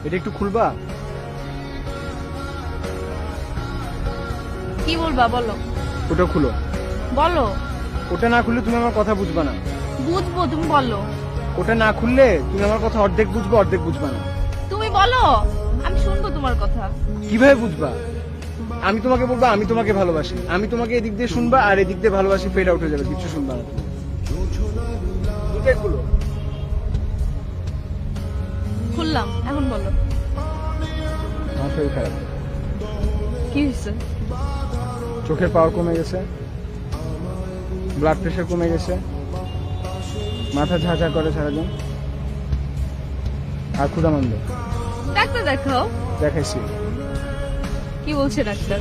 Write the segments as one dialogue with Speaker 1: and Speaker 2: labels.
Speaker 1: এটা একটু খুলবা?
Speaker 2: কি বলবা বলো?
Speaker 1: ওটা খুলো।
Speaker 2: বলো।
Speaker 1: ওটা না খুললে তুমি আমার কথা বুঝবা না।
Speaker 2: বুঝবো, তুমি বলো।
Speaker 1: ওটা না খুললে তুমি আমার কথা অর্ধেক বুঝবা, অর্ধেক বুঝবা না।
Speaker 2: তুমি বলো, আমি শুনবো তোমার কথা।
Speaker 1: কিভাবে বুঝবা? আমি তোমাকে বলবো আমি তোমাকে ভালোবাসি, আমি তোমাকে এদিক দিয়ে শুনবা আর এদিক দিয়ে ভালোবাসি ফেড আউট হয়ে যাবে, কিছু শুনবা না। দুটাই খুলো।
Speaker 2: খুললাম, এখন বলো।
Speaker 1: আমার শরীর খারাপ,
Speaker 2: কি হয়েছে?
Speaker 1: চোখের পাওয়ার কমে গেছে, ব্লাড প্রেশার কমে গেছে, মাথা ঝাঁঝা করে সারাদিন, আর ক্ষুধামন্দ।
Speaker 2: ডাক্তার দেখাও।
Speaker 1: দেখাইছি,
Speaker 2: কি বলছে ডাক্তার?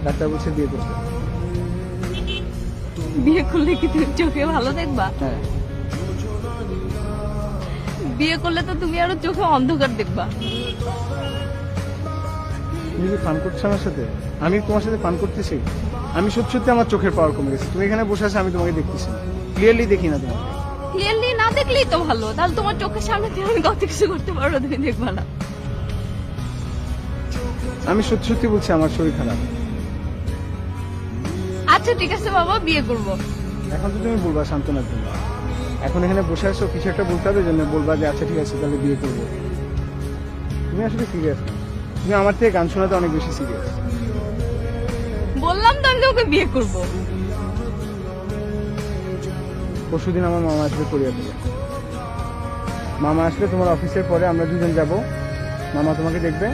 Speaker 1: ডাক্তার বলছে বিয়ে করতে।
Speaker 2: বিয়ে করলে কি তুমি চোখে ভালো দেখবা?
Speaker 1: হ্যাঁ।
Speaker 2: বিয়ে করলে তো তুমি আরো চোখে অন্ধকার দেখবা।
Speaker 1: তুমি কি ফান করছো আমার সাথে? আমি তোমার সাথে ফান করতেছি? আমি সত্যি সত্যি আমার চোখের পাওয়ার কমে গেছে। তুমি এখানে বসে আছো, আমি তোমাকে দেখতেছি না, ক্লিয়ারলি দেখি না তোমাকে।
Speaker 2: ক্লিয়ারলি না দেখলেই তো ভালো, তাহলে তোমার চোখের সামনে দিয়ে আমি কত কিছু করতে পারবো, তুমি দেখবা না।
Speaker 1: আমি সত্যি সত্যি বলছি আমার শরীর খারাপ।
Speaker 2: আচ্ছা ঠিক আছে বাবা, বিয়ে করবো।
Speaker 1: এখন তো তুমি বলবা সান্ত্বনার জন্য, এখন এখানে বসে আছো, কিছু একটা বলতে হবে জন্য বলবা যে আচ্ছা ঠিক আছে তাহলে বিয়ে করবো। তুমি আসলে সিরিয়াস না, তুমি আমার থেকে গান শোনাতে অনেক বেশি সিরিয়াস।
Speaker 2: বললাম তো আমি তোমাকে বিয়ে করবো।
Speaker 1: পরশুদিন আমার মামা আসবে কোরিয়া থেকে। মামা আসলে তোমার অফিসের পরে আমরা দুজন যাব, মামা তোমাকে দেখবে,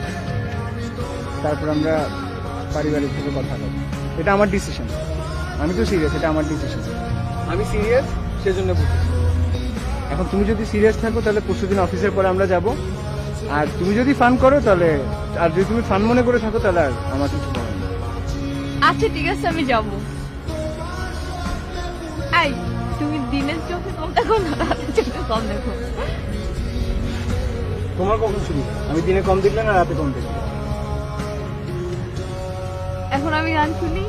Speaker 1: তারপর আমরা পারিবারিক ভাবে কথা বলবো। এটা আমার ডিসিশন, আমি তো সিরিয়াস, এটা আমার ডিসিশন। আমি সিরিয়াস সেজন্য বলতেছি। এখন তুমি যদি সিরিয়াস থাকো তাহলে পরশুদিন অফিসের পরে আমরা যাব, আর তুমি যদি ফান করো তাহলে, আর যদি তুমি ফান মনে করে থাকো তাহলে আর আমার কিছু বলার নেই।
Speaker 2: আচ্ছা ঠিক আছে, আমি যাবো। এই, তুমি দিনের চোখে কম দেখো না রাতের চোখে কম দেখো?
Speaker 1: তোমার কখন শুরু? আমি দিনে কম দেখলে না রাতে কম দেখলে?
Speaker 2: এখন আমি গান শুনি।